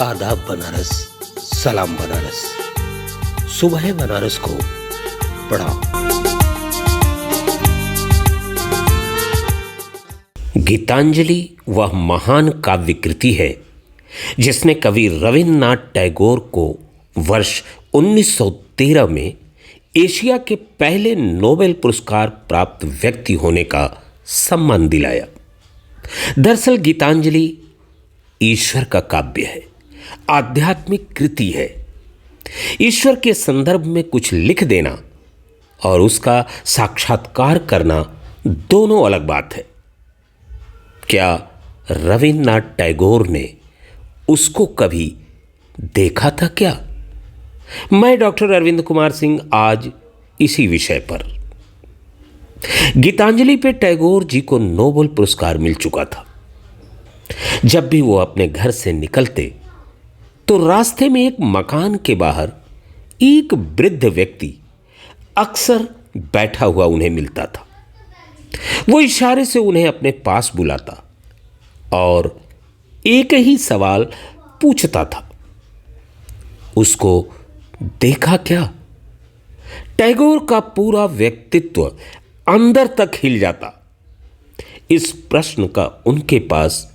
आदाब बनारस, सलाम बनारस, सुबह बनारस को पढ़ाओ। गीतांजलि वह महान काव्य कृति है जिसने कवि रविन्द्रनाथ टैगोर को वर्ष 1913 में एशिया के पहले नोबेल पुरस्कार प्राप्त व्यक्ति होने का सम्मान दिलाया। दरअसल गीतांजलि ईश्वर का काव्य है, आध्यात्मिक कृति है। ईश्वर के संदर्भ में कुछ लिख देना और उसका साक्षात्कार करना दोनों अलग बात है। क्या रविन्द्रनाथ टैगोर ने उसको कभी देखा था क्या? मैं डॉक्टर अरविंद कुमार सिंह आज इसी विषय पर। गीतांजलि पे टैगोर जी को नोबेल पुरस्कार मिल चुका था। जब भी वो अपने घर से निकलते तो रास्ते में एक मकान के बाहर एक वृद्ध व्यक्ति अक्सर बैठा हुआ उन्हें मिलता था। वो इशारे से उन्हें अपने पास बुलाता और एक ही सवाल पूछता था, उसको देखा क्या? टैगोर का पूरा व्यक्तित्व अंदर तक हिल जाता। इस प्रश्न का उनके पास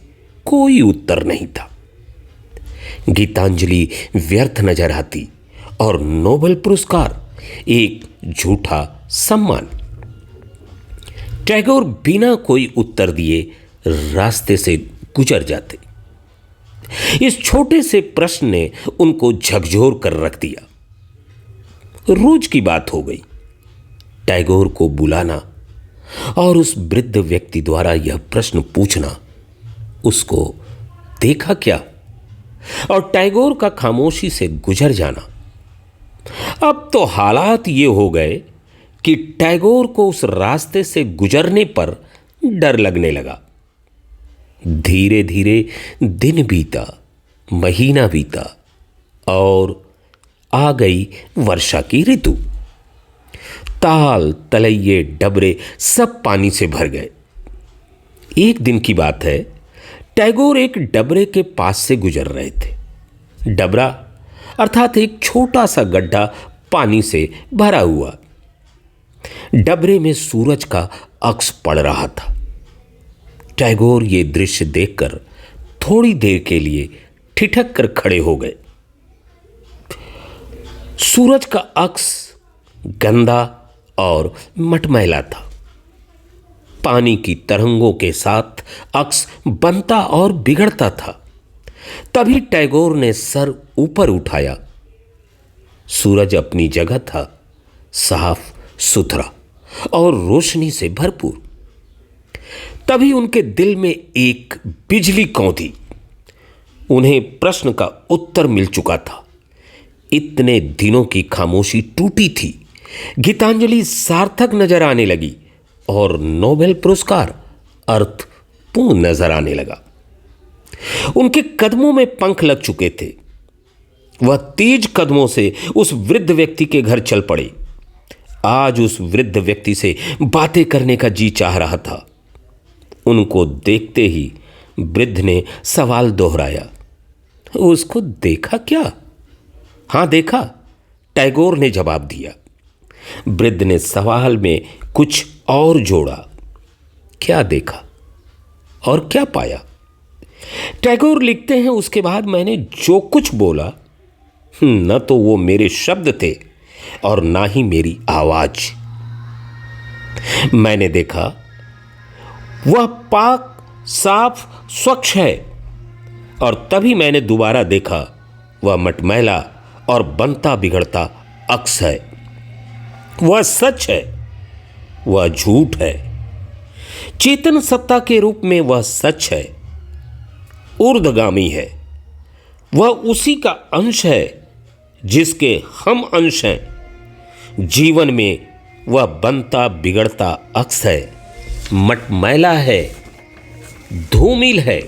कोई उत्तर नहीं था। गीतांजलि व्यर्थ नजर आती और नोबेल पुरस्कार एक झूठा सम्मान। टैगोर बिना कोई उत्तर दिए रास्ते से गुजर जाते। इस छोटे से प्रश्न ने उनको झकझोर कर रख दिया। रोज की बात हो गई टैगोर को बुलाना और उस वृद्ध व्यक्ति द्वारा यह प्रश्न पूछना, उसको देखा क्या? और टैगोर का खामोशी से गुजर जाना। अब तो हालात ये हो गए कि टैगोर को उस रास्ते से गुजरने पर डर लगने लगा। धीरे धीरे दिन बीता, महीना बीता और आ गई वर्षा की ऋतु। ताल तलैये डबरे सब पानी से भर गए। एक दिन की बात है, टैगोर एक डबरे के पास से गुजर रहे थे। डबरा अर्थात एक छोटा सा गड्ढा पानी से भरा हुआ। डबरे में सूरज का अक्स पड़ रहा था। टैगोर ये दृश्य देखकर थोड़ी देर के लिए ठिठक कर खड़े हो गए। सूरज का अक्स गंदा और मटमैला था। पानी की तरंगों के साथ अक्स बनता और बिगड़ता था। तभी टैगोर ने सर ऊपर उठाया। सूरज अपनी जगह था, साफ सुथरा और रोशनी से भरपूर। तभी उनके दिल में एक बिजली कौंधी। उन्हें प्रश्न का उत्तर मिल चुका था। इतने दिनों की खामोशी टूटी थी। गीतांजलि सार्थक नजर आने लगी और नोबेल पुरस्कार अर्थपूर्ण नजर आने लगा। उनके कदमों में पंख लग चुके थे। वह तेज कदमों से उस वृद्ध व्यक्ति के घर चल पड़े। आज उस वृद्ध व्यक्ति से बातें करने का जी चाह रहा था। उनको देखते ही वृद्ध ने सवाल दोहराया, उसको देखा क्या? हां देखा, टैगोर ने जवाब दिया। वृद्ध ने सवाल में कुछ और जोड़ा, क्या देखा और क्या पाया? टैगोर लिखते हैं, उसके बाद मैंने जो कुछ बोला न तो वो मेरे शब्द थे और ना ही मेरी आवाज। मैंने देखा वह पाक साफ स्वच्छ है और तभी मैंने दोबारा देखा वह मटमैला और बनता बिगड़ता अक्स है। वह सच है, वह झूठ है। चेतन सत्ता के रूप में वह सच है, ऊर्ध्वगामी है। वह उसी का अंश है जिसके हम अंश हैं। जीवन में वह बनता बिगड़ता अक्स है, मटमैला है, धूमिल है।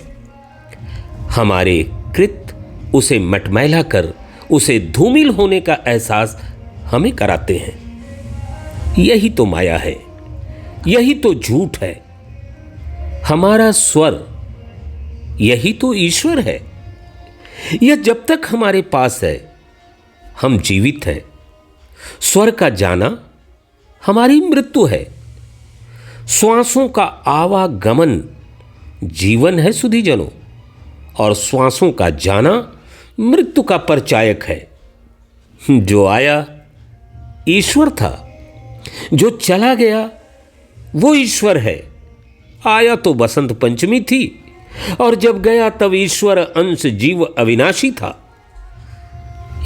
हमारे कृत उसे मटमैला कर उसे धूमिल होने का एहसास हमें कराते हैं। यही तो माया है, यही तो झूठ है। हमारा स्वर यही तो ईश्वर है। यह जब तक हमारे पास है हम जीवित हैं। स्वर का जाना हमारी मृत्यु है। श्वासों का आवागमन जीवन है सुधीजनों, और श्वासों का जाना मृत्यु का परिचायक है। जो आया ईश्वर था, जो चला गया वो ईश्वर है। आया तो बसंत पंचमी थी, और जब गया तब ईश्वर अंश जीव अविनाशी था।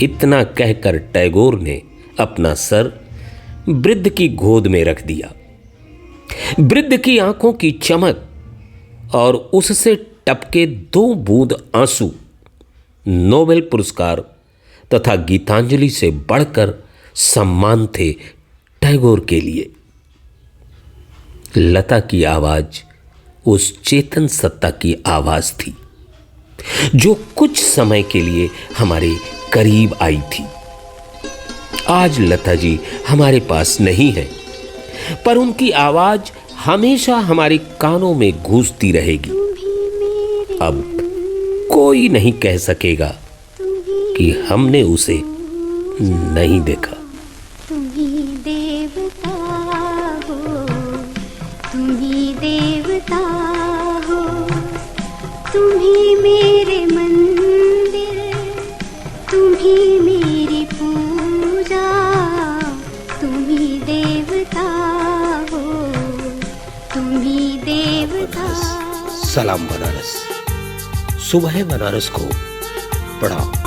इतना कहकर टैगोर ने अपना सर वृद्ध की गोद में रख दिया। वृद्ध की आंखों की चमक और उससे टपके 2 बूंद आंसू नोबेल पुरस्कार तथा गीतांजलि से बढ़कर सम्मान थे टैगोर के लिए। लता की आवाज उस चेतन सत्ता की आवाज थी जो कुछ समय के लिए हमारे करीब आई थी। आज लता जी हमारे पास नहीं है, पर उनकी आवाज हमेशा हमारे कानों में गूंजती रहेगी। अब कोई नहीं कह सकेगा कि हमने उसे नहीं देखा। तुम ही देवता हो, तुम ही देवता हो, तुम ही मेरे मंदिर, तुम ही मेरी पूजा, तुम ही देवता हो, तुम ही देवता। सलाम बनारस। सुबह बनारस को पढ़ा।